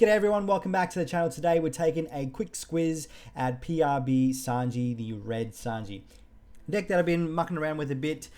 G'day everyone, welcome back to the channel. Today we're taking a quick squiz at PRB Sanji, the red Sanji. A deck that I've been mucking around with a bit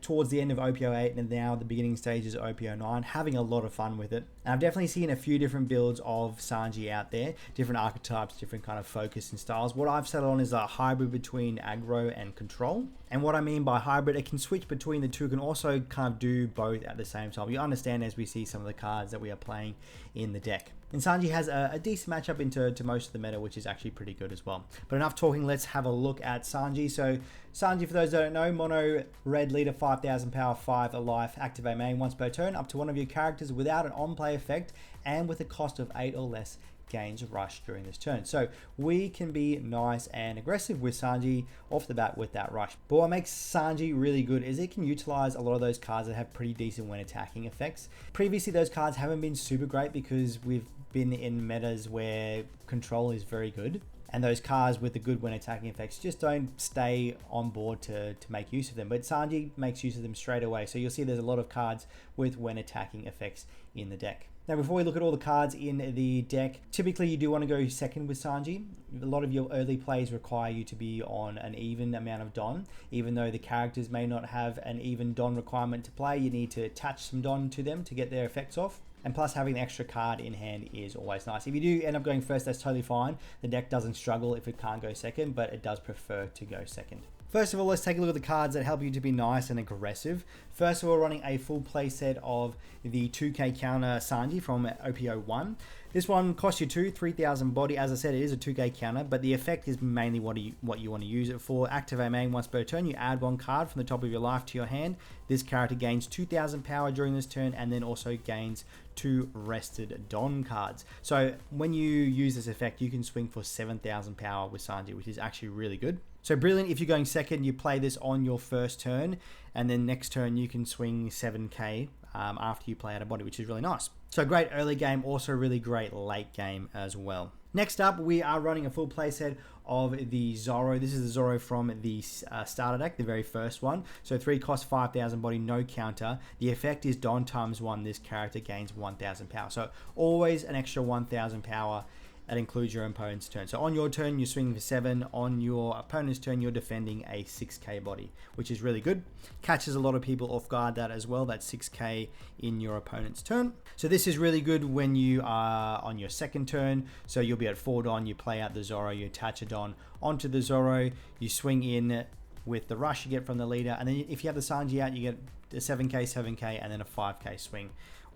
towards the end of OPO 8 and now the beginning stages of OPO 9, having a lot of fun with it. And I've definitely seen a few different builds of Sanji out there, different archetypes, different kind of focus and styles. What I've settled on is a hybrid between aggro and control. And what I mean by hybrid, it can switch between the two, can also kind of do both at the same time. You understand as we see some of the cards that we are playing in the deck. And Sanji has a decent matchup into most of the meta, which is actually pretty good as well. But enough talking, let's have a look at Sanji. So Sanji, for those that don't know, mono red leader, 5,000 power, 5 life, activate main once per turn, up to one of your characters without an on-play effect, and with a cost of 8 or less, gains rush during this turn. So we can be nice and aggressive with Sanji off the bat with that rush. But what makes Sanji really good is it can utilize a lot of those cards that have pretty decent when attacking effects. Previously, those cards haven't been super great because we've been in metas where control is very good. And those cards with the good when attacking effects just don't stay on board to make use of them. But Sanji makes use of them straight away. So you'll see there's a lot of cards with when attacking effects in the deck. Now, before we look at all the cards in the deck, typically you do want to go second with Sanji. A lot of your early plays require you to be on an even amount of Don. Even though the characters may not have an even Don requirement to play, you need to attach some Don to them to get their effects off. And plus, having the extra card in hand is always nice. If you do end up going first, that's totally fine. The deck doesn't struggle if it can't go second, but it does prefer to go second. First of all, let's take a look at the cards that help you to be nice and aggressive. First of all, running a full play set of the 2k counter Sanji from OPO 1. This one costs you 3,000 body. As I said, it is a 2k counter, but the effect is mainly what you want to use it for. Activate main once per turn. You add one card from the top of your life to your hand. This character gains 2,000 power during this turn and then also gains 2 rested Don cards. So when you use this effect, you can swing for 7,000 power with Sanji, which is actually really good. So brilliant if you're going second, you play this on your first turn, and then next turn you can swing 7k after you play out a body, which is really nice. So great early game, also really great late game as well. Next up, we are running a full playset of the Zoro. This is the Zoro from the starter deck, the very first one. So 3 cost 5,000 body, no counter. The effect is Don times 1. This character gains 1,000 power. So always an extra 1,000 power. That includes your opponent's turn. So on your turn, you're swinging for 7. On your opponent's turn, you're defending a 6k body, which is really good. Catches a lot of people off guard that as well, that 6k in your opponent's turn. So this is really good when you are on your second turn. So you'll be at 4 Don, you play out the Zoro, you attach a Don onto the Zoro, you swing in with the rush you get from the leader. And then if you have the Sanji out, you get a 7k, and then a 5k swing,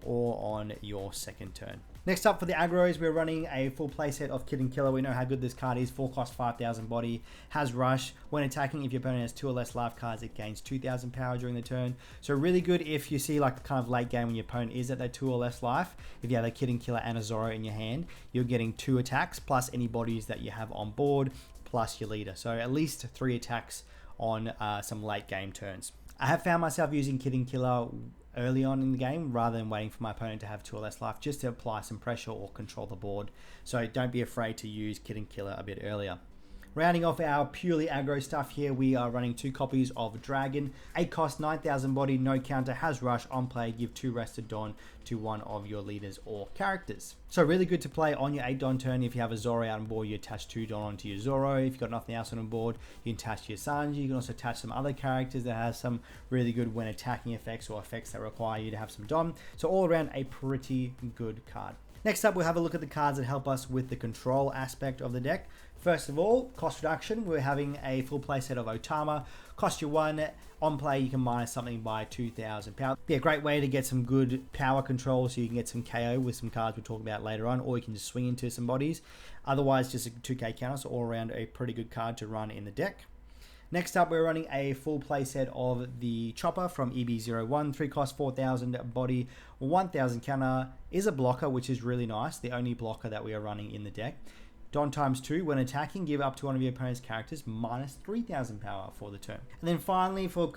or on your second turn. Next up for the aggros, we're running a full playset of Kid and Killer. We know how good this card is. 4 cost 5,000 body, has rush. When attacking, if your opponent has 2 or less life cards, it gains 2,000 power during the turn. So really good if you see like kind of late game when your opponent is at that 2 or less life. If you have a Kid and Killer and a Zoro in your hand, you're getting 2 attacks plus any bodies that you have on board plus your leader. So at least 3 attacks on some late game turns. I have found myself using Kid and Killer early on in the game rather than waiting for my opponent to have 2 or less life, just to apply some pressure or control the board. So don't be afraid to use Kid and Killer a bit earlier. Rounding off our purely aggro stuff here, we are running 2 copies of Dragon. 8 cost 9,000 body, no counter, has rush, on play, give 2 rested Don to one of your leaders or characters. So really good to play on your 8 Don turn. If you have a Zoro out on board, you attach 2 Don onto your Zoro. If you've got nothing else on board, you can attach your Sanji. You can also attach some other characters that have some really good when attacking effects or effects that require you to have some Don. So all around a pretty good card. Next up, we'll have a look at the cards that help us with the control aspect of the deck. First of all, cost reduction. We're having a full playset of Otama. Cost you 1. On play, you can minus something by 2,000 power. Be a great way to get some good power control so you can get some KO with some cards we'll talk about later on, or you can just swing into some bodies. Otherwise, just a 2k counter, so all around a pretty good card to run in the deck. Next up, we're running a full playset of the Chopper from EB01. 3 cost 4,000 body, 1,000 counter, is a blocker, which is really nice. The only blocker that we are running in the deck. Don times 2, when attacking, give up to one of your opponent's characters minus 3,000 power for the turn. And then finally, for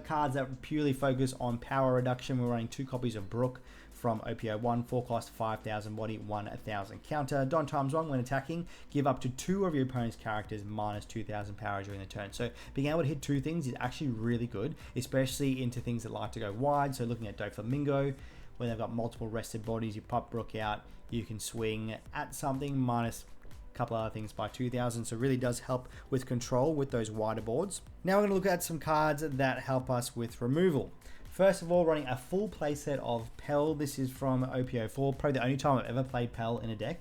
cards that purely focus on power reduction, we're running 2 copies of Brook from OPO 1, 4 cost 5,000 body, 1,000 counter. Don times 1, when attacking, give up to 2 of your opponent's characters minus 2,000 power during the turn. So being able to hit 2 things is actually really good, especially into things that like to go wide. So looking at Doflamingo, when they've got multiple rested bodies. You pop Brook out, you can swing at something minus a couple other things by 2,000, so it really does help with control with those wider boards. Now we're going to look at some cards that help us with removal. First of all, running a full playset of Pell. This is from OPO4, probably the only time I've ever played Pell in a deck.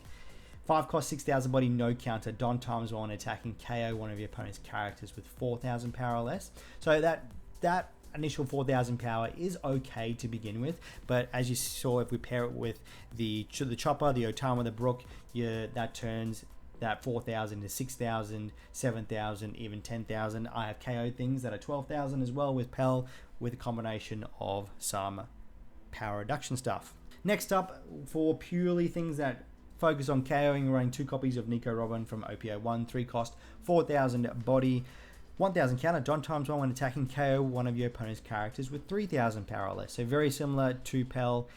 5 cost, 6,000 body, no counter. Don times 1 attacking, KO one of your opponent's characters with 4,000 power or less. So that initial 4,000 power is okay to begin with, but as you saw, if we pair it with the chopper, the Otama, the Brook, that turns that 4,000 to 6,000, 7,000, even 10,000. I have KO things that are 12,000 as well with Pell, with a combination of some power reduction stuff. Next up, for purely things that focus on KOing, we're running 2 copies of Nico Robin from OPO1, 3 cost, 4,000 body, 1,000 counter. Don times 1 when attacking, KO one of your opponent's characters with 3,000 power or less. So very similar to Pell,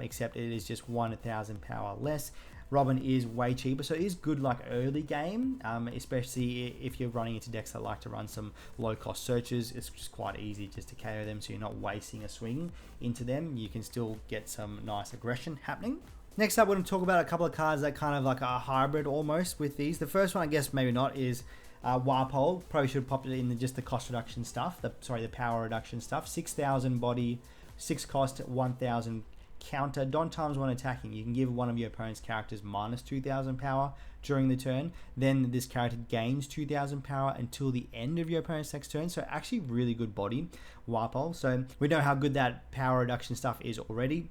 except it is just 1,000 power less. Robin is way cheaper, so it is good like early game, especially if you're running into decks that like to run some low cost searches. It's just quite easy just to KO them, so you're not wasting a swing into them. You can still get some nice aggression happening. Next up, we're going to talk about a couple of cards that kind of like are hybrid almost with these. The first one, I guess maybe not, is Warpole. Probably should have popped it in just the cost reduction stuff, the power reduction stuff. 6,000 body, 6 cost, 1,000 counter. Don times 1 attacking, you can give one of your opponent's characters minus 2,000 power during the turn. Then this character gains 2,000 power until the end of your opponent's next turn. So actually really good body, Warpole. So we know how good that power reduction stuff is already.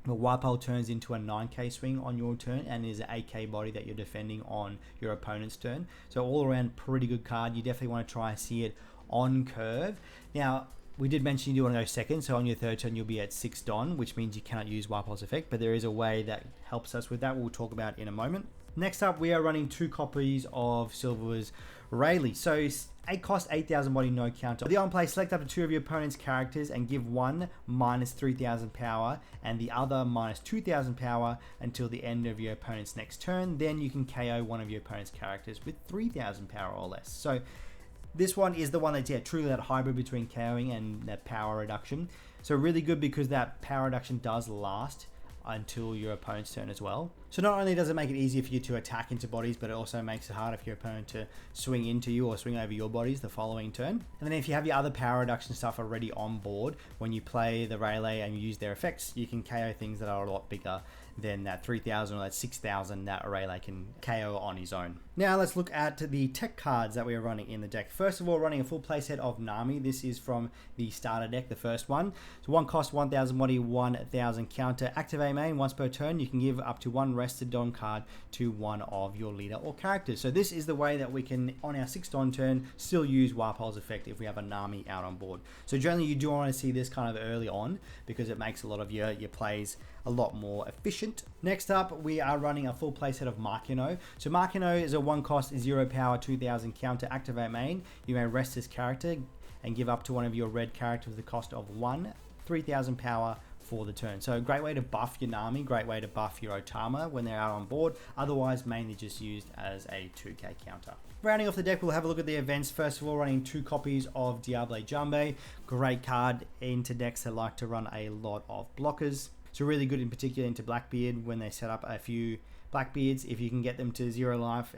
The Warpole turns into a 9k swing on your turn and is an 8k body that you're defending on your opponent's turn. So all around pretty good card. You definitely want to try and see it on curve. Now, we did mention you do want to go second, so on your third turn you'll be at 6 Don, which means you cannot use Warpole's effect, but there is a way that helps us with that we'll talk about in a moment. Next up, we are running 2 copies of Silver's Rayleigh. So 8 cost, 8,000 body, no counter. For the on play, select up to 2 of your opponent's characters and give one minus 3,000 power and the other minus 2,000 power until the end of your opponent's next turn. Then you can KO one of your opponent's characters with 3,000 power or less. So this one is the one that's truly that hybrid between KOing and that power reduction. So really good because that power reduction does last until your opponent's turn as well. So not only does it make it easier for you to attack into bodies, but it also makes it harder for your opponent to swing into you or swing over your bodies the following turn. And then if you have your other power reduction stuff already on board, when you play the Rayleigh and you use their effects, you can KO things that are a lot bigger than that 3,000 or that 6,000 that Rayleigh can KO on his own. Now let's look at the tech cards that we are running in the deck. First of all, running a full playset of Nami. This is from the starter deck, the first one. So 1 cost, 1,000 body, 1,000 counter. Activate main once per turn. You can give up to 1 rested Don card to one of your leader or characters. So this is the way that we can, on our 6 Don turn, still use Warpole's effect if we have a Nami out on board. So generally you do want to see this kind of early on because it makes a lot of your plays a lot more efficient. Next up, we are running a full playset of Makino. So Makino is a 1 cost, 0 power, 2,000 counter. Activate main. You may rest this character and give up to one of your red characters with the cost of 1, 3,000 power for the turn. So a great way to buff your Nami, great way to buff your Otama when they're out on board. Otherwise, mainly just used as a 2k counter. Rounding off the deck, we'll have a look at the events. First of all, running 2 copies of Diable Jambe. Great card into decks that like to run a lot of blockers. So really good in particular into Blackbeard when they set up a few Blackbeards. If you can get them to 0 life,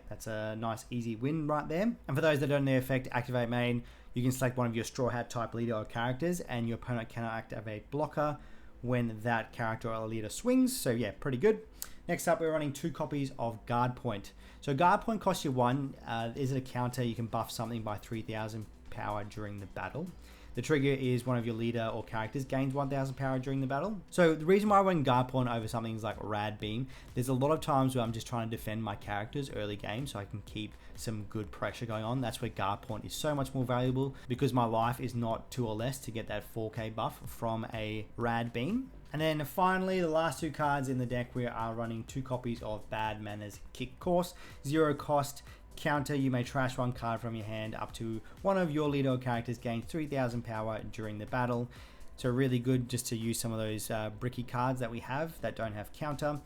that's a nice easy win right there. And for those that don't know the effect, activate main, you can select one of your Straw Hat type leader or characters and your opponent cannot activate blocker when that character or leader swings. So yeah, pretty good. Next up, we're running 2 copies of Guard Point. So Guard Point costs you 1. Is it a counter? You can buff something by 3,000 power during the battle. The trigger is one of your leader or characters gains 1,000 power during the battle. So the reason why I run Guard Point over something like Rad Beam, there's a lot of times where I'm just trying to defend my characters early game so I can keep some good pressure going on. That's where Guard Point is so much more valuable because my life is not 2 or less to get that 4k buff from a Rad Beam. And then finally, the last 2 cards in the deck, we are running 2 copies of Bad Manners Kick Course. 0 cost. Counter, you may trash 1 card from your hand up to one of your leader characters gains 3,000 power during the battle. So really good just to use some of those bricky cards that we have that don't have counter.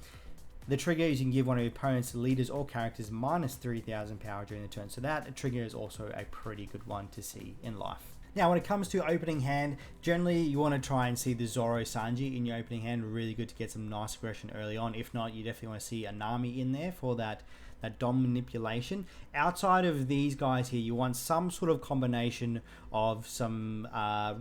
The trigger is you can give one of your opponent's leaders or characters minus 3,000 power during the turn. So that trigger is also a pretty good one to see in life. Now, when it comes to opening hand, generally you want to try and see the Zoro Sanji in your opening hand. Really good to get some nice aggression early on. If not, you definitely want to see a Nami in there for that dom manipulation. Outside of these guys here, you want some sort of combination of some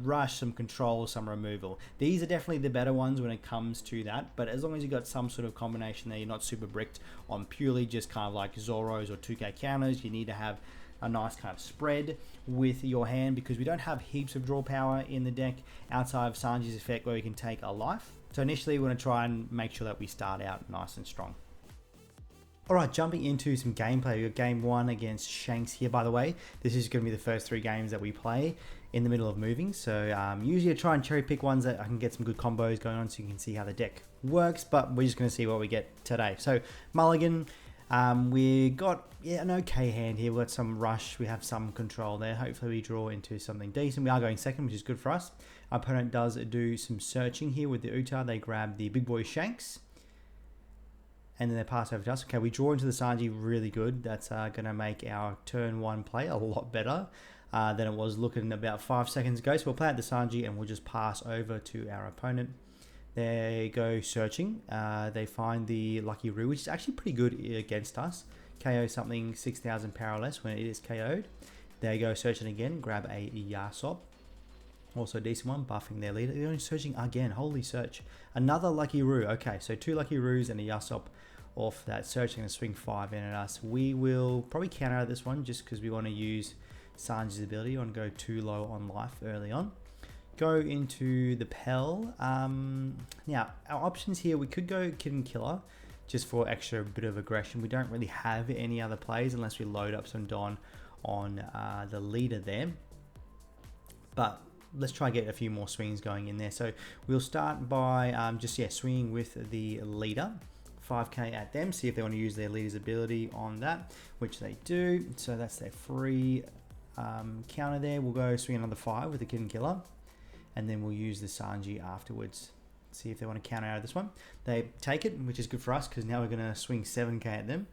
rush, some control, some removal. These are definitely the better ones when it comes to that, but as long as you got some sort of combination there, you're not super bricked on purely just kind of like Zoros or 2k counters. You need to have a nice kind of spread with your hand, because we don't have heaps of draw power in the deck outside of Sanji's effect where we can take a life. So initially we want to try and make sure that we start out nice and strong. Alright, jumping into some gameplay. We've got game 1 against Shanks here, by the way. This is going to be the first 3 games that we play in the middle of moving. So usually I try and cherry pick ones that I can get some good combos going on so you can see how the deck works, but we're just going to see what we get today. So Mulligan, we got an okay hand here. We've got some rush, we have some control there. Hopefully we draw into something decent. We are going second, which is good for us. Our opponent does do some searching here with the Uta. They grab the big boy Shanks, and then they pass over to us. Okay, we draw into the Sanji, really good. That's going to make our turn 1 play a lot better than it was looking about 5 seconds ago. So we'll play out the Sanji and we'll just pass over to our opponent. They go searching. They find the Lucky Roo, which is actually pretty good against us. KO something 6,000 power or less when it is KO'd. They go searching again, grab a Yasop. Also a decent one, buffing their leader. They're only searching again, holy search. Another Lucky Roo. Okay, so 2 Lucky Roos and a Yasop off that search. Going to swing 5 in at us. We will probably counter out this one just because we want to use Sanji's ability. We want to go too low on life early on. Go into the Pell. Now, our options here, we could go Kid and Killer just for extra bit of aggression. We don't really have any other plays unless we load up some Don on the leader there. But let's try and get a few more swings going in there. So we'll start by swinging with the leader. 5k at them, see if they want to use their leader's ability on that, which they do. So that's their free counter there. We'll go swing another 5 with the Kid and Killer, and then we'll use the Sanji afterwards. See if they want to counter out of this one. They take it, which is good for us because now we're going to swing 7k at them.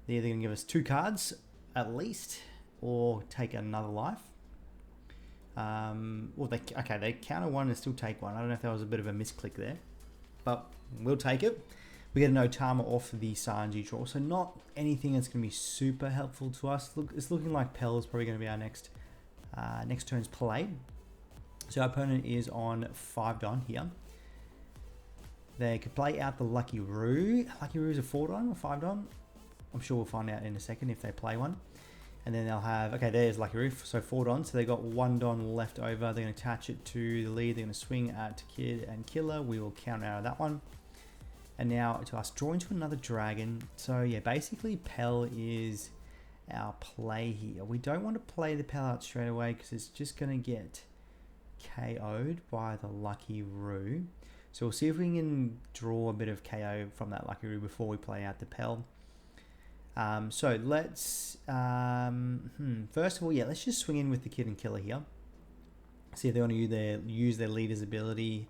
They're either going to give us 2 cards at least, or take another life. They counter 1 and still take 1. I don't know if that was a bit of a misclick there, but we'll take it. We get an Otama off the Sanji draw, so not anything that's going to be super helpful to us. Look, it's looking like Pell is probably going to be our next turn's play. So our opponent is on 5 Don here. They could play out the Lucky Roo. Lucky Roo is a 4 Don or 5 Don. I'm sure we'll find out in a second if they play one. And then they'll have, okay, there's Lucky Roo, so 4 Don. So they got 1 Don left over. They're going to attach it to the lead. They're going to swing at Kid and Killer. We will counter out of that one. And now to us, draw into another dragon. So yeah, basically Pell is our play here. We don't want to play the Pell out straight away because it's just going to get KO'd by the Lucky Roo. So we'll see if we can draw a bit of KO from that Lucky Roo before we play out the Pell. So let's, first of all, let's just swing in with the Kid and Killer here. See if they want to use their leader's ability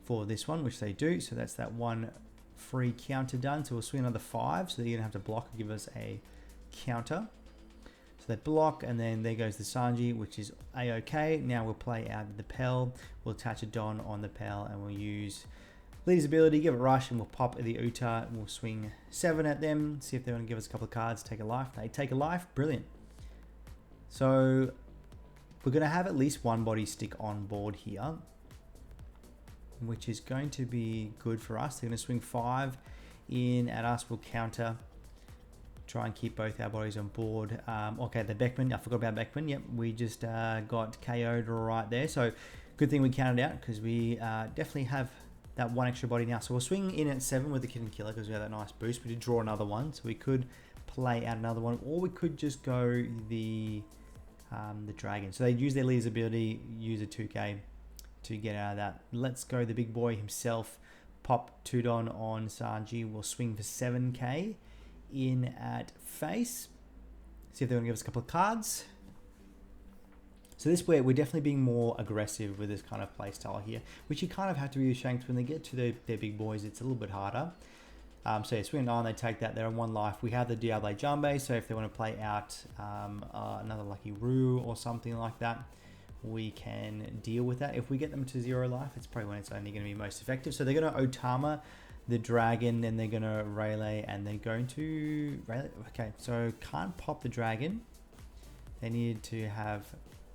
for this one, which they do. So that's that 1 free counter done. So we'll swing another 5. So they're going to have to block and give us a counter. So they block, and then there goes the Sanji, which is a-okay. Now we'll play out the Pell. We'll attach a Don on the Pell, and we'll use leader's ability, give it rush, and we'll pop the Uta. We'll swing 7 at them, see if they want to give us a couple of cards, take a life. They take a life, brilliant. So we're going to have at least 1 body stick on board here, which is going to be good for us. They're going to swing 5 in at us. We'll counter, try and keep both our bodies on board. Okay, the Beckman, I forgot about Beckman. Yep, we just got KO'd right there. So good thing we counted out because we definitely have that 1 extra body now. So we'll swing in at 7 with the Kid and Killer because we have that nice boost. We did draw another one, so we could play out another one, or we could just go the dragon. So they use their leader's ability, use a 2k to get out of that. Let's go the big boy himself, pop 2 Don on Sanji. We'll swing for 7k in at face. See if they want to give us a couple of cards. So this way, we're definitely being more aggressive with this kind of play style here, which you kind of have to be with Shanks. When they get to their big boys, it's a little bit harder. So yeah, swing 9, they take that. They're on 1 life. We have the Diable Jambe, so if they want to play out another Lucky Roo or something like that, we can deal with that. If we get them to 0 life, it's probably when it's only going to be most effective. So they're going to Otama the dragon, then they're going to Rayleigh, and they're going to Rayleigh. Okay, so can't pop the dragon. They need to have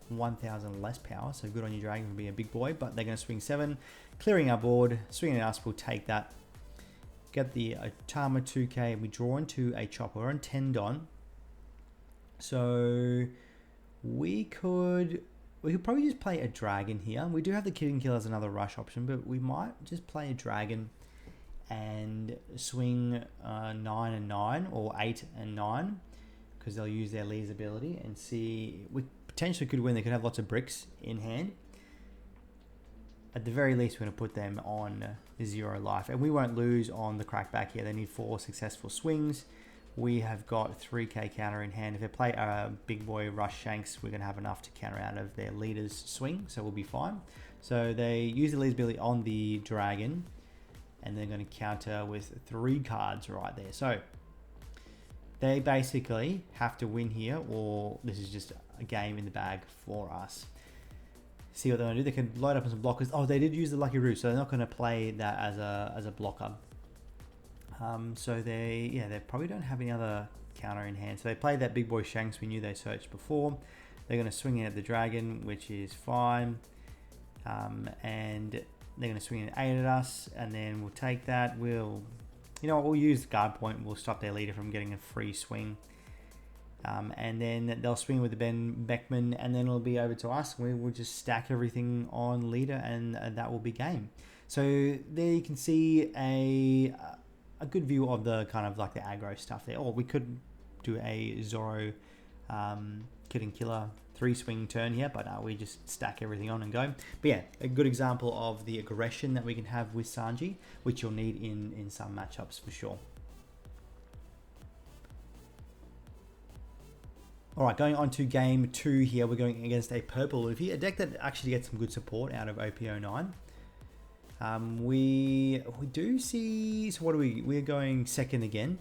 1,000 less power, so good on you, dragon, for being a big boy. But they're going to swing 7, clearing our board, swinging at us. We'll take that. Get the Otama 2k, and we draw into a chopper. We're on 10 Don, so we could probably just play a dragon here. We do have the Kid Killer as another rush option, but we might just play a dragon and swing 9 and 9 or 8 and 9, because they'll use their Lee's ability, and see, we potentially could win. They could have lots of bricks in hand. At the very least, we're going to put them on 0 life, and we won't lose on the crackback here. They need 4 successful swings. We have got 3k counter in hand. If they play a big boy rush Shanks, we're going to have enough to counter out of their leader's swing, so we'll be fine. So they use the leader's ability on the dragon, and they're going to counter with 3 cards right there. So they basically have to win here, or this is just a game in the bag for us. See what they're going to do. They can load up on some blockers. Oh, they did use the Lucky Roost, so they're not going to play that as a blocker. So they probably don't have any other counter in hand. So they played that big boy Shanks we knew they searched before. They're going to swing in at the dragon, which is fine. And they're going to swing an 8 at us, and then we'll take that. We'll use guard point. We'll stop their leader from getting a free swing. And then they'll swing with the Ben Beckman, and then it'll be over to us. We will just stack everything on leader, and that will be game. So there you can see a good view of the kind of like the aggro stuff there. Or we could do a Zoro Kid and Killer 3-swing turn here, but we just stack everything on and go. But yeah, a good example of the aggression that we can have with Sanji, which you'll need in some matchups for sure. Alright, going on to game 2 here, we're going against a purple Luffy, a deck that actually gets some good support out of OP09. We do see, so what are we? We're going second again.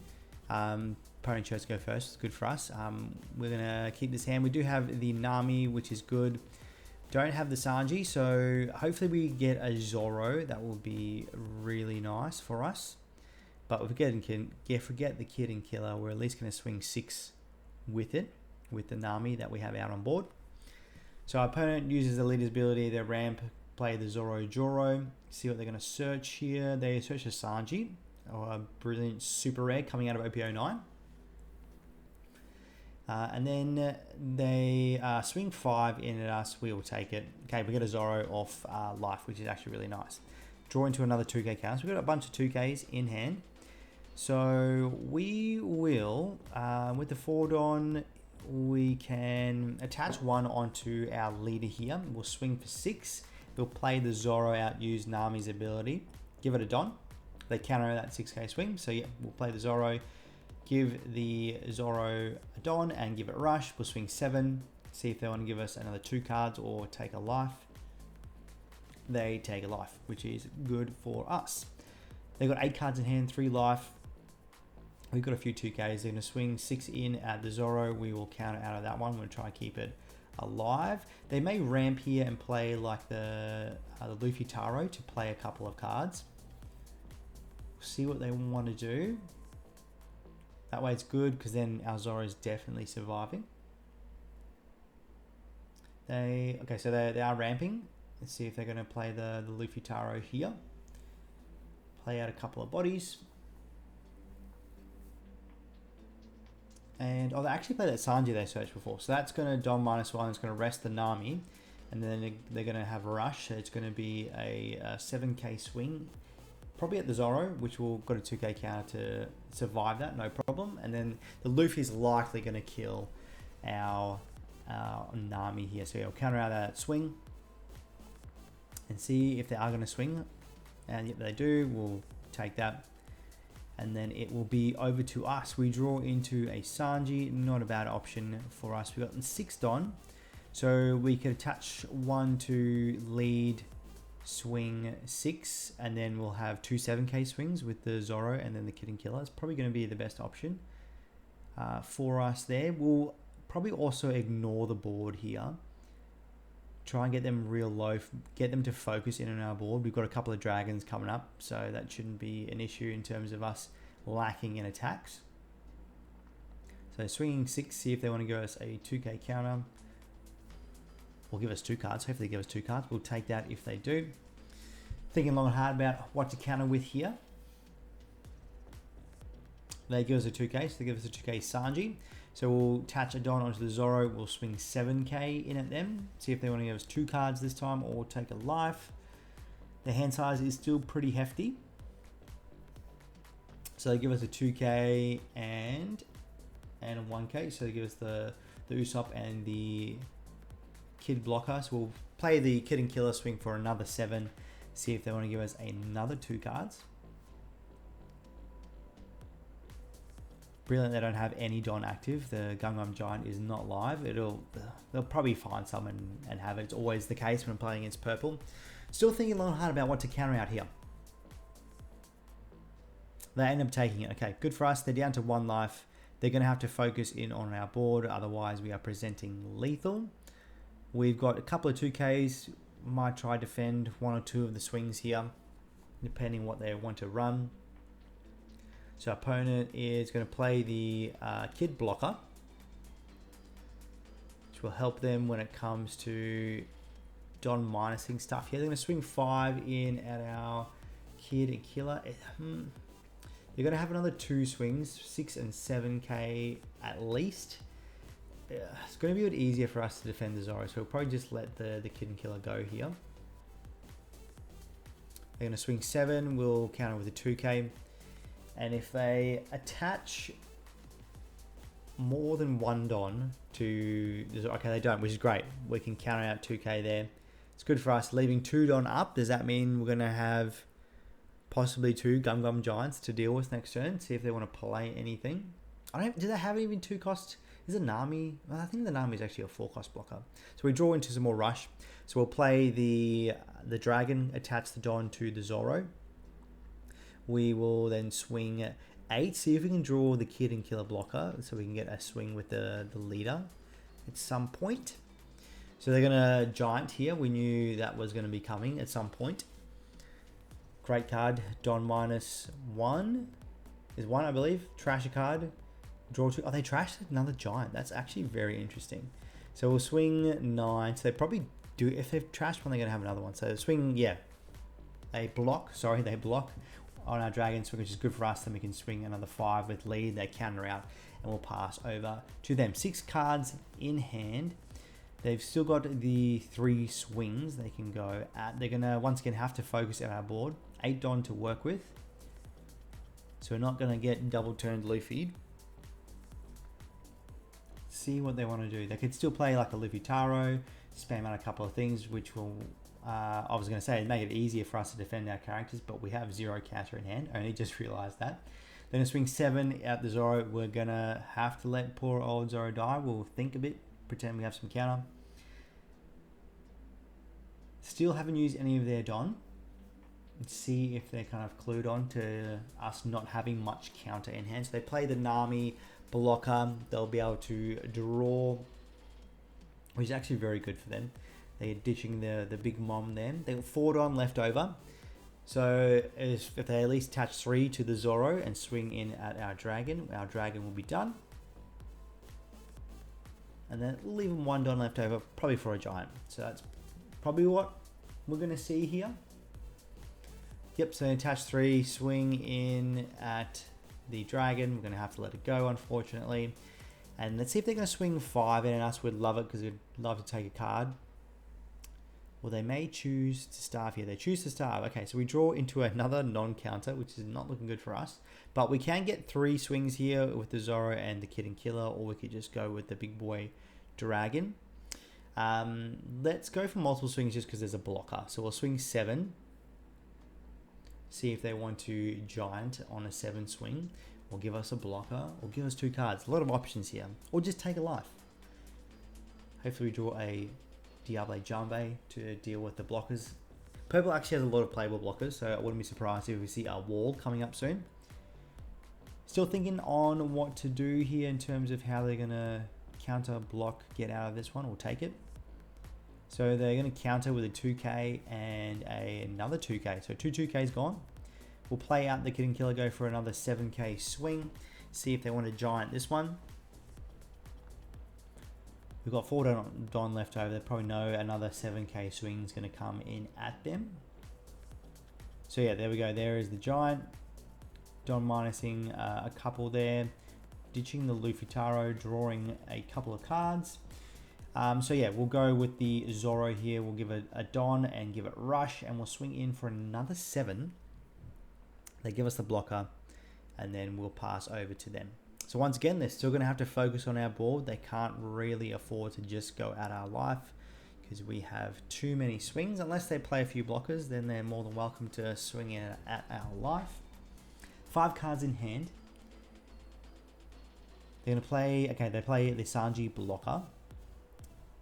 Opponent chose to go first, it's good for us. We're going to keep this hand. We do have the Nami, which is good. Don't have the Sanji, so hopefully we get a Zoro. That will be really nice for us. But if we forget the Kid and Killer, we're at least going to swing 6 with it, with the Nami that we have out on board. So our opponent uses the leader's ability, their ramp, play the Zoro Joro. See what they're going to search here. They search a Sanji, or a brilliant super rare coming out of OP09. And then they swing 5 in at us. We will take it. Okay, we get a Zoro off life, which is actually really nice. Draw into another 2k counter. So we've got a bunch of 2ks in hand. So we will, with the 4 Don, we can attach 1 onto our leader here. We'll swing for 6. We'll play the Zoro out, use Nami's ability, give it a Don. They counter that 6k swing. So yeah, we'll play the Zoro, give the Zoro a Don, and give it rush. We'll swing 7. See if they want to give us another 2 cards or take a life. They take a life, which is good for us. They've got 8 cards in hand, 3 life. We've got a few 2Ks. They're going to swing 6 in at the Zoro. We will counter out of that one. We'll try and keep it alive. They may ramp here and play like the Luffy Taro to play a couple of cards. See what they want to do. That way it's good, because then our Zoro is definitely surviving. So they are ramping. Let's see if they're going to play the Luffy Taro here. Play out a couple of bodies. And they actually played that Sanji they searched before. So that's going to Dom -1. It's going to rest the Nami. And then they're going to have a rush. So it's going to be a 7k swing. Probably at the Zoro, which will got a 2k counter to survive that, no problem. And then the Luffy is likely going to kill our Nami here. So he'll counter out that swing. And see if they are going to swing. And if they do, we'll take that. And then it will be over to us. We draw into a Sanji, not a bad option for us. We've got 6 Don, so we could attach 1 to lead, swing 6, and then we'll have 2 7k swings with the Zoro and then the Kid and Killer. It's probably going to be the best option for us there. We'll probably also ignore the board here. try and get them real low, get them to focus in on our board. We've got a couple of dragons coming up, so that shouldn't be an issue in terms of us lacking in attacks. So swinging 6, see if they want to give us a 2k counter. Or give us 2 cards. Hopefully they give us 2 cards. We'll take that if they do. Thinking long and hard about what to counter with here. They give us a 2k, so they give us a 2k Sanji. So we'll attach a Don onto the Zoro. We'll swing 7k in at them. See if they want to give us 2 cards this time or take a life. The hand size is still pretty hefty. So they give us a 2k and a 1k. So they give us the Usopp and the Kid blocker. So we'll play the Kid and Killer, swing for another 7. See if they want to give us another 2 cards. Brilliant, they don't have any Don active. The Gungam Giant is not live. They'll probably find some and have it. It's always the case when playing against purple. Still thinking long and hard about what to counter out here. They end up taking it. Okay, good for us. They're down to 1 life. They're going to have to focus in on our board. Otherwise, we are presenting lethal. We've got a couple of 2Ks. Might try defend 1 or 2 of the swings here, depending what they want to run. So our opponent is going to play the Kid blocker, which will help them when it comes to Don minusing stuff here. They're going to swing 5 in at our Kid and Killer. They're going to have another 2 swings, 6 and 7k at least. It's going to be a bit easier for us to defend the Zoro, so we'll probably just let the Kid and Killer go here. They're going to swing 7, we'll counter with a 2k. And if they attach more than 1 Don to... Okay, they don't, which is great. We can counter out 2k there. It's good for us. Leaving 2 Don up, does that mean we're going to have possibly 2 Gum Giants to deal with next turn? See if they want to play anything. Do they have even 2 cost? Is it Nami? Well, I think the Nami is actually a 4 cost blocker. So we draw into some more rush. So we'll play the dragon, attach the Don to the Zoro. We will then swing 8. See if we can draw the Kid and Killer blocker so we can get a swing with the leader at some point. So they're going to Giant here. We knew that was going to be coming at some point. Great card. Don -1 is 1, I believe. Trash a card. Draw 2. Oh, they trashed another Giant. That's actually very interesting. So we'll swing 9. So they probably do, if they've trashed one, they're going to have another one. So swing, yeah. They block on our dragon swing, which is good for us. Then we can swing another 5 with lead. They counter out and we'll pass over to them. 6 cards in hand. They've still got the 3 swings they can go at. They're going to once again have to focus on our board. 8 Don to work with. So we're not going to get double turned Luffy. See what they want to do. They could still play like a Luffy Taro, spam out a couple of things, which will... I was going to say make it easier for us to defend our characters, but we have 0 counter in hand. Only just realized that. They're going to swing 7 at the Zoro. We're going to have to let poor old Zoro die. We'll think a bit, pretend we have some counter. Still haven't used any of their Don. Let's see if they're kind of clued on to us not having much counter in hand. So they play the Nami blocker. They'll be able to draw, which is actually very good for them. They're ditching the big mom there. They've got 4 Don left over. So if they at least attach 3 to the Zoro and swing in at our dragon will be done. And then we'll leave them 1 Don left over, probably for a Giant. So that's probably what we're going to see here. Yep, so attach 3, swing in at the dragon. We're going to have to let it go, unfortunately. And let's see if they're going to swing 5 in at us. We'd love it because we'd love to take a card. Well, they may choose to starve here. They choose to starve. Okay, so we draw into another non-counter, which is not looking good for us. But we can get 3 swings here with the Zoro and the Kid and Killer, or we could just go with the big boy dragon. Let's go for multiple swings just because there's a blocker. So we'll swing 7. See if they want to Giant on a 7 swing, or give us a blocker, or give us 2 cards. A lot of options here. Or just take a life. Hopefully we draw a Diable Jambe to deal with the blockers. Purple actually has a lot of playable blockers, so I wouldn't be surprised if we see a wall coming up soon. Still thinking on what to do here in terms of how they're going to counter block, get out of this one. We'll take it. So they're going to counter with a 2k and another 2k. So 2 2k's gone. We'll play out the Kid and Killer, go for another 7k swing. See if they want to giant this one. We've got 4 Don left over. They probably know another 7k swing is going to come in at them. So yeah, there we go. There is the giant. Don minusing a couple there. Ditching the Luffy Taro, drawing a couple of cards. So yeah, we'll go with the Zoro here. We'll give it a Don and give it Rush, and we'll swing in for another 7. They give us the blocker, and then we'll pass over to them. So once again, they're still going to have to focus on our board. They can't really afford to just go at our life because we have too many swings. Unless they play a few blockers, then they're more than welcome to swing in at our life. 5 cards in hand. They're going to play, okay, they play the Sanji blocker.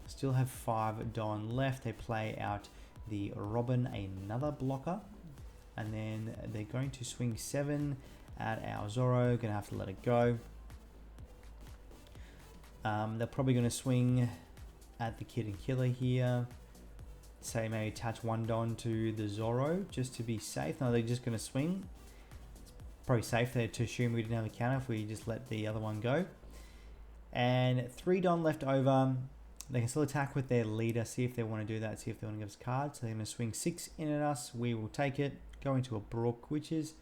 Still have 5 Don left. They play out the Robin, another blocker. And then they're going to swing 7 at our Zoro. Going to have to let it go. They're probably going to swing at the Kid and Killer here. Say maybe attach 1 Don to the Zoro just to be safe. No, they're just going to swing. It's probably safe there to assume we didn't have a counter if we just let the other one go. And 3 Don left over. They can still attack with their leader, see if they want to do that, see if they want to give us cards. So they're going to swing 6 in at us. We will take it, go into a Brook, which is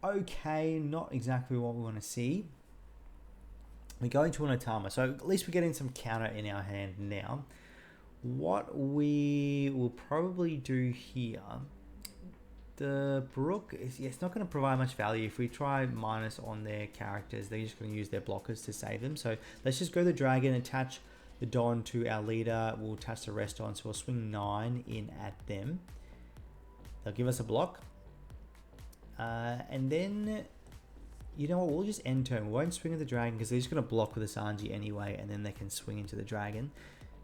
okay, not exactly what we want to see. We go into an Otama, so at least we're getting some counter in our hand now. What we will probably do here, the Brook, it's not going to provide much value. If we try minus on their characters, they're just going to use their blockers to save them. So let's just go the Dragon, attach the Don to our leader. We'll attach the rest on, so we'll swing 9 in at them. They'll give us a block. And then, you know what, we'll just end turn. We won't swing at the Dragon because they're just going to block with the Sanji anyway, and then they can swing into the Dragon.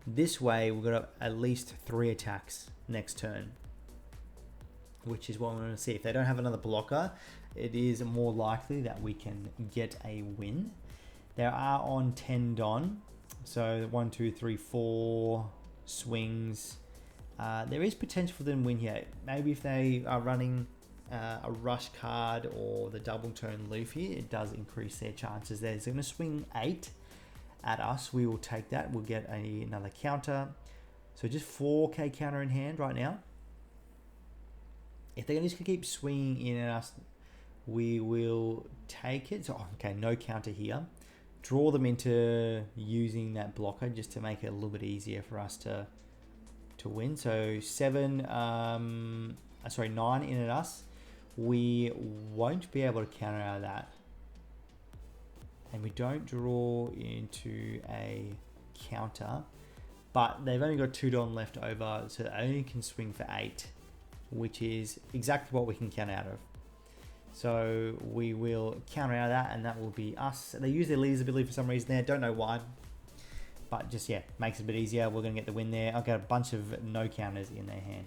This way, we've got at least 3 attacks next turn, which is what we want to see. If they don't have another blocker, it is more likely that we can get a win. They are on 10 Don. So 1, 2, 3, 4 swings. There is potential for them to win here. Maybe if they are running a rush card or the double turn Luffy, it does increase their chances there. So they're going to swing 8 at us. We will take that. We'll get another counter. So just 4k counter in hand right now. If they're just going to keep swinging in at us, we will take it. So, okay, no counter here. Draw them into using that blocker just to make it a little bit easier for us to win. So 9 in at us. We won't be able to counter out of that. And we don't draw into a counter. But they've only got 2 Don left over, so they only can swing for 8, which is exactly what we can counter out of. So we will counter out of that, and that will be us. They use their leader's ability for some reason there. Don't know why. But just, yeah, makes it a bit easier. We're going to get the win there. I've got a bunch of no counters in their hand.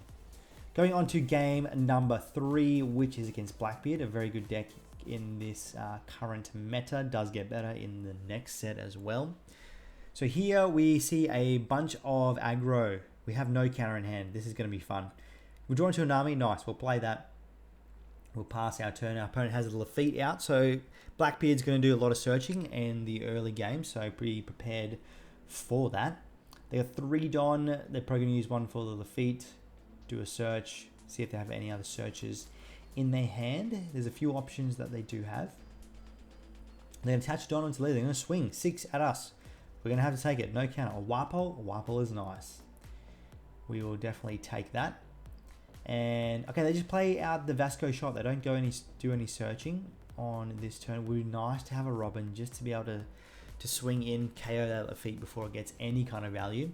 Going on to game number 3, which is against Blackbeard. A very good deck in this current meta. Does get better in the next set as well. So here we see a bunch of aggro. We have no counter in hand. This is going to be fun. We're drawn to an army. Nice. We'll play that. We'll pass our turn. Our opponent has a Lafitte out, so Blackbeard's going to do a lot of searching in the early game, so be prepared for that. They got 3 Don. They're probably going to use 1 for the Lafitte, do a search, see if they have any other searches in their hand. There's a few options that they do have. They're going to attach Don onto lead. They're going to swing 6 at us. We're going to have to take it. No counter. A Wapol is nice. We will definitely take that. And okay, they just play out the Vasco shot. They don't do any searching on this turn. It would be nice to have a Robin just to be able to swing in, KO that Lafitte before it gets any kind of value.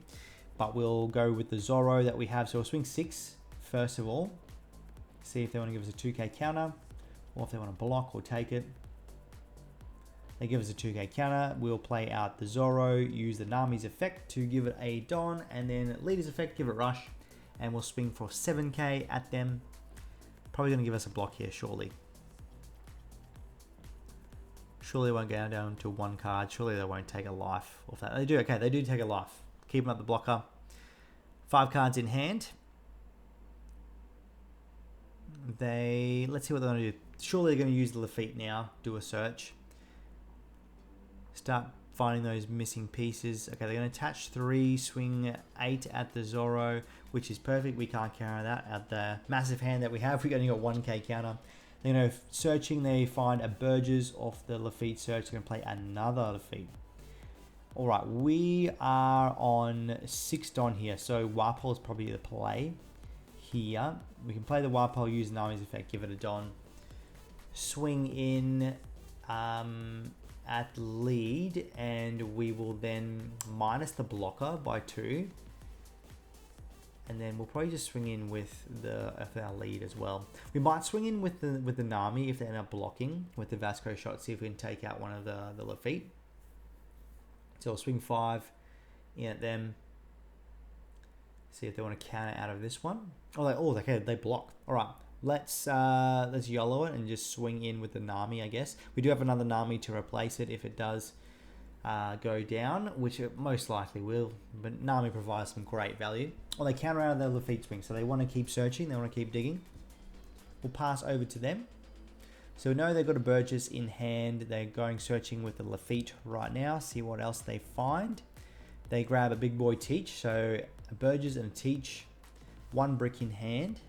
But we'll go with the Zoro that we have. So we'll swing 6 first of all. See if they want to give us a 2k counter, or if they want to block or take it. They give us a 2k counter. We'll play out the Zoro, use the Nami's effect to give it a Don, and then leader's effect, give it rush. And we'll swing for 7k at them. Probably going to give us a block here, surely. Surely they won't go down to 1 card. Surely they won't take a life off that. They do, okay, they do take a life. Keeping up the blocker. 5 cards in hand. Let's see what they're going to do. Surely they're going to use the Lafitte now. Do a search. Start finding those missing pieces. Okay, they're going to attach 3, swing 8 at the Zoro, which is perfect. We can't counter that at the massive hand that we have. We've only got 1k counter. They're going to searching. They find a Burgess off the Lafitte search. They're going to play another Lafitte. All right, we are on 6 Don here, so Warpole is probably the play here. We can play the Warpole, use Nami's effect, give it a Don. Swing in at lead, and we will then minus the blocker by 2. And then we'll probably just swing in with our lead as well. We might swing in with the Nami if they end up blocking with the Vasco shot, see if we can take out one of the Lafitte. So we'll swing 5 in at them. See if they want to counter out of this one. Okay, they block. All right, let's YOLO it and just swing in with the Nami, I guess. We do have another Nami to replace it if it does go down, which it most likely will. But Nami provides some great value. Well, they counter out of their Lafitte swing, so they want to keep searching. They want to keep digging. We'll pass over to them. So we know they've got a Burgess in hand. They're going searching with the Lafitte right now. See what else they find. They grab a big boy Teach. So a Burgess and a Teach. 1 brick in hand.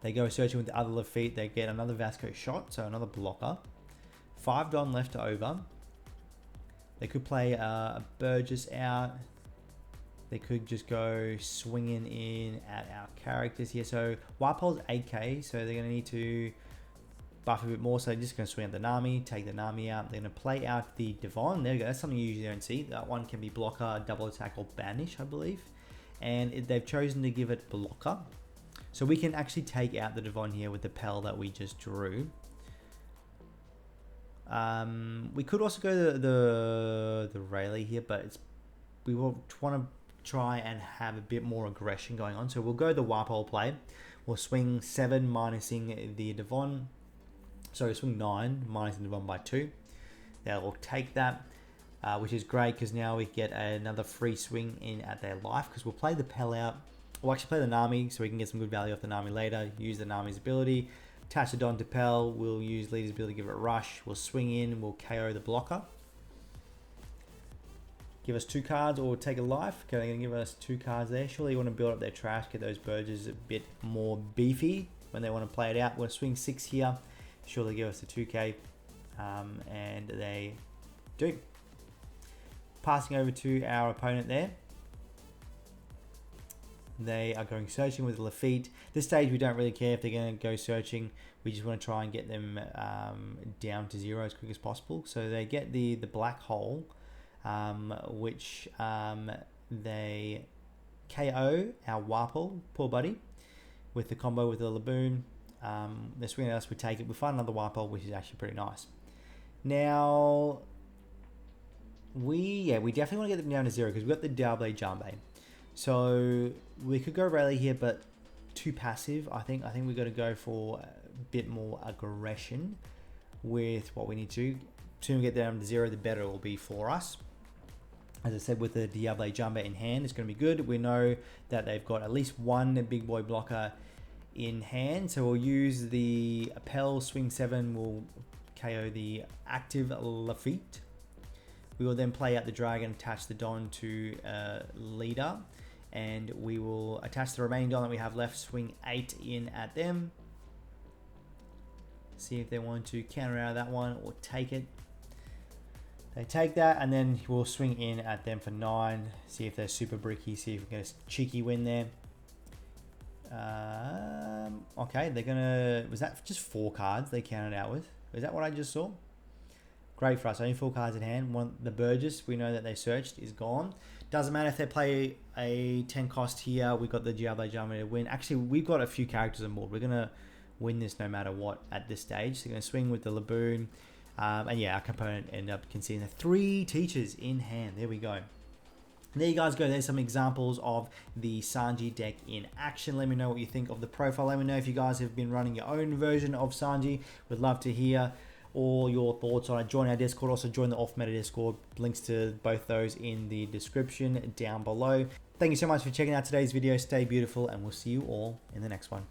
They go searching with the other Lafitte. They get another Vasco shot. So another blocker. 5 Don left over. They could play a Burgess out. They could just go swinging in at our characters here. So Warpole's 8k, so they're going to need to buff a bit more. So they're just going to swing at the Nami, take the Nami out. They're going to play out the Devon. There you go. That's something you usually don't see. That one can be blocker, double attack, or banish, I believe. And they've chosen to give it blocker. So we can actually take out the Devon here with the Pell that we just drew. We could also go the Rayleigh here, but we will want to try and have a bit more aggression going on. So we'll go the Warpole play. We'll swing 7 minusing the Devon. So swing 9 minusing the Devon by 2. They'll take that, which is great because now we get another free swing in at their life because we'll play the Pell out. We'll actually play the Nami so we can get some good value off the Nami later. Use the Nami's ability. Attach the Don to Pell. We'll use Leader's ability to give it a rush. We'll swing in. We'll KO the blocker. Give us 2 cards or take a life. Okay, they're going to give us 2 cards there. Surely you want to build up their trash, get those Burgess a bit more beefy when they want to play it out. We'll swing 6 here. Surely give us a 2k. And they do. Passing over to our opponent there. They are going searching with Lafitte. This stage we don't really care if they're going to go searching. We just want to try and get them down to 0 as quick as possible. So they get the black hole. Which they KO our Warple, poor buddy, with the combo with the Laboon. They're swinging at us, we take it. We find another Warple, which is actually pretty nice. Now, we definitely want to get them down to 0 because we've got the Diable Jambe. So we could go Rayleigh here, but too passive. I think we've got to go for a bit more aggression with what we need to. The sooner we get down to 0, the better it will be for us. As I said, with the Diable Jambe in hand, it's going to be good. We know that they've got at least 1 big boy blocker in hand. So we'll use the Pell, swing 7, we'll KO the active Lafitte. We will then play out the Dragon, attach the Don to Leader. And we will attach the remaining Don that we have left, swing 8 in at them. See if they want to counter out of that one or take it. They take that, and then we'll swing in at them for 9. See if they're super bricky. See if we can get a cheeky win there. Okay, they're gonna. Was that just 4 cards they counted out with? Is that what I just saw? Great for us. Only 4 cards in hand. The Burgess, we know that they searched, is gone. Doesn't matter if they play a 10 cost here. We've got the Diable Jambe to win. Actually, we've got a few characters on board. We're gonna win this no matter what at this stage. So they're gonna swing with the Laboon. And yeah, our component ended up conceding 3 teachers in hand. There we go. There you guys go. There's some examples of the Sanji deck in action. Let me know what you think of the profile. Let me know if you guys have been running your own version of Sanji. Would love to hear all your thoughts on it. Join our Discord. Also join the off-meta Discord. Links to both those in the description down below. Thank you so much for checking out today's video. Stay beautiful, and we'll see you all in the next one.